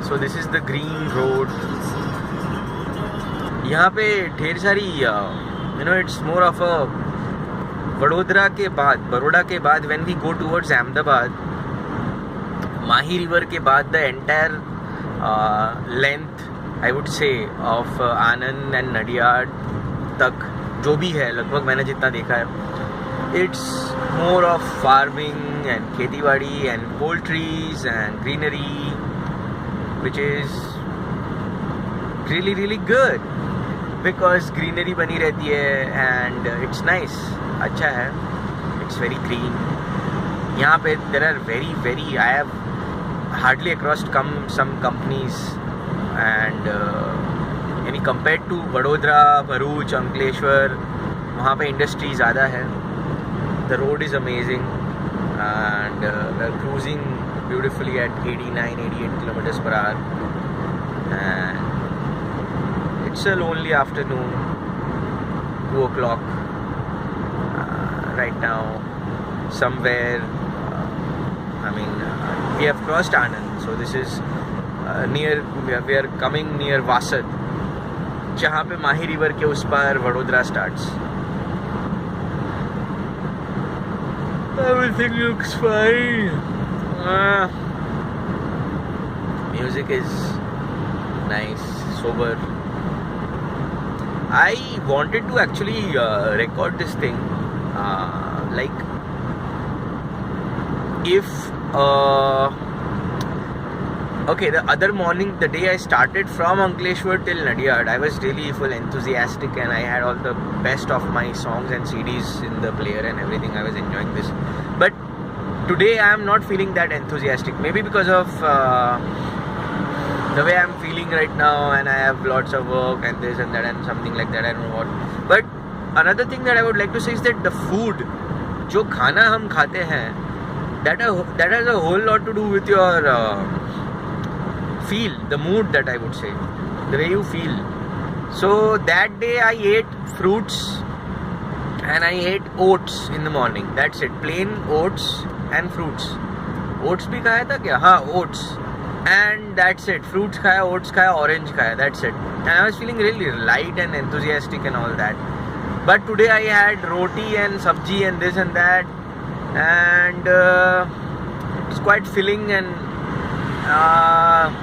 So this is the green road. यहाँ पे ढेर सारी it's more of a Baroda के बाद when we go towards Ahmedabad, Mahi river के बाद the entire length I would say of Anand and Nadiad तक जो भी है, लगभग मैंने जितना देखा है, it's more of farming and खेतीबाड़ी and poultries and greenery which is really good because greenery बनी रहती है एंड इट्स नाइस. अच्छा है, इट्स वेरी ग्रीन. यहाँ पे there are very I have hardly across some companies and यानी compare to Vadodara, Bharuch, Ankleshwar, वहाँ पे इंडस्ट्री ज़्यादा है. The road is amazing and we are cruising beautifully at 89-88 kilometers per hour and it's a lonely afternoon, 2 o'clock right now. Somewhere we have crossed Anand, so this is near, we are coming near Vasad, जहाँ पे माही river के उस पार Vadodara starts. Everything looks fine. Music is nice, sober. I wanted to actually record this thing, like if okay, the other morning, the day I started from Ankleshwar till Nadiyad, I was really full enthusiastic and I had all the best of my songs and CDs in the player and everything. I was enjoying this. But today I am not feeling that enthusiastic. Maybe because of the way I am feeling right now and I have lots of work and this and that and something like that. I don't know what. But another thing that I would like to say is that the food, जो खाना हम खाते हैं, that has a whole lot to do with your feel, the mood, that I would say, the way you feel. So that day I ate fruits and I ate oats in the morning. That's it, plain oats and fruits. Oats भी खाया था क्या? हाँ, oats. And that's it. Fruits खाया, oats खाया, orange खाया. That's it. And I was feeling really light and enthusiastic and all that. But today I had roti and sabji and this and that. And it's quite filling and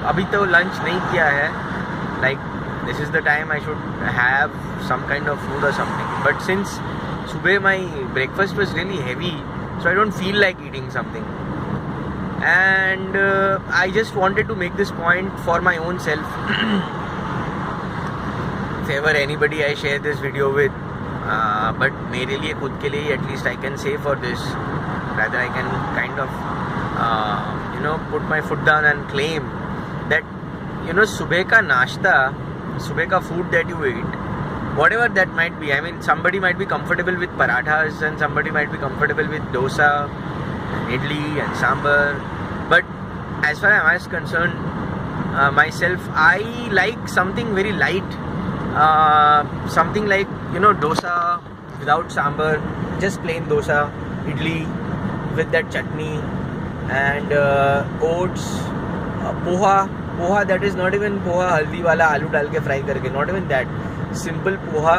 अभी तो lunch नहीं किया है. Like this is the time I should have some kind of food or something. But since सुबह my breakfast was really heavy, so I don't feel like eating something. And I just wanted to make this point for my own self. If ever anybody I share this video with, but मेरे लिए खुद के लिए at least I can say for this, rather I can kind of put my foot down and claim that सुबह का नाश्ता, सुबह का food that you eat, whatever that might be. I mean, somebody might be comfortable with parathas and somebody might be comfortable with dosa, idli and sambar. But as far as I was concerned, myself, I like something very light, something like dosa without sambar, just plain dosa, idli with that chutney, and oats, poha that is not even poha haldi wala aloo dal ke fry karke, not even that, simple poha,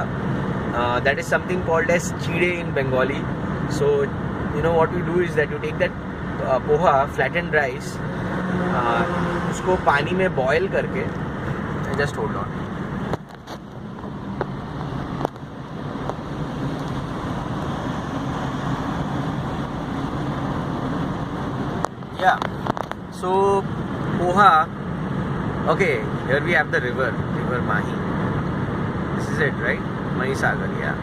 that is something called as chide in Bengali. So what we do is that you take that poha, flattened rice, उसको पानी में boil करके, just hold on, yeah, so poha, okay, here we have the river Mahi, this is it, right? Mahi Sagar, yeah.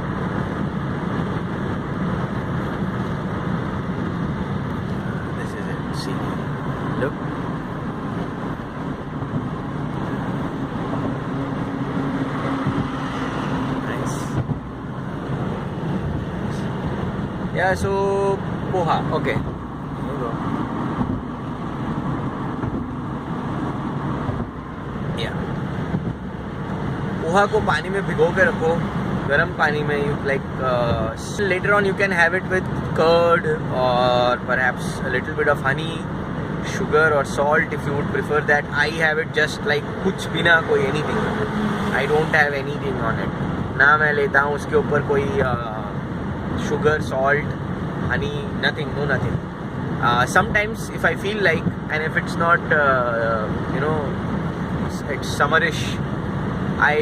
This is it, see, look. Nice. Yeah, so poha, okay. Poha को पानी में भिगो के रखो, गर्म पानी में. You like later on you can have it with curd or perhaps a little bit of honey, sugar or salt if you would prefer that. I have it just like कुछ बिना कोई anything. I don't have anything on it. ना मैं लेता हूँ उसके ऊपर कोई sugar, salt, honey, nothing, no nothing. Sometimes if I feel like, and if it's not it's summerish, I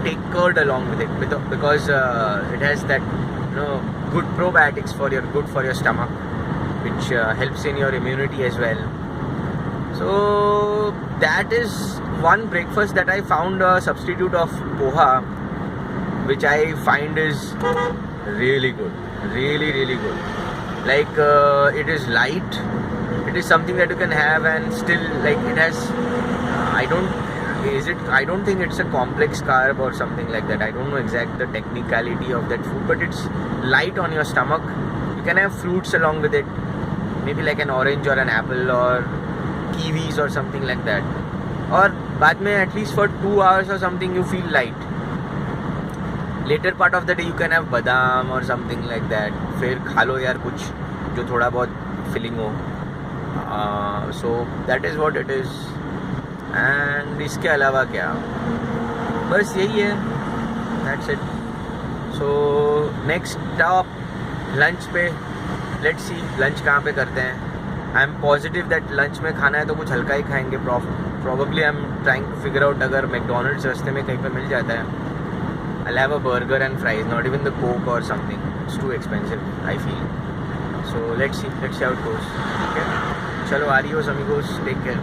take curd along with it because it has that good probiotics good for your stomach, which helps in your immunity as well. So that is one breakfast that I found a substitute of poha, which I find is really good, really good. Like it is light, it is something that you can have and still like it has I don't think it's a complex carb or something like that. I don't know the technicality of that food, but it's light on your stomach. You can have fruits along with it, maybe like an orange or an apple or kiwis or something like that. Or बाद में at least for 2 hours or something you feel light. Later part of the day you can have badam or something like that. फिर खा लो यार कुछ जो थोड़ा बहुत filling हो. So that is what it is. And इसके अलावा क्या, बस यही है. That's it. So next stop lunch पे. Let's see lunch कहाँ पे करते हैं. I'm positive that lunch में खाना है तो कुछ हल्का ही खाएंगे. Probably I'm trying to figure out अगर McDonald's रास्ते में कहीं पे मिल जाता है. I'll have a burger and fries, not even the Coke or something. It's too expensive, I feel. So let's see how it goes. Okay? Chalo, adios amigos. Take care.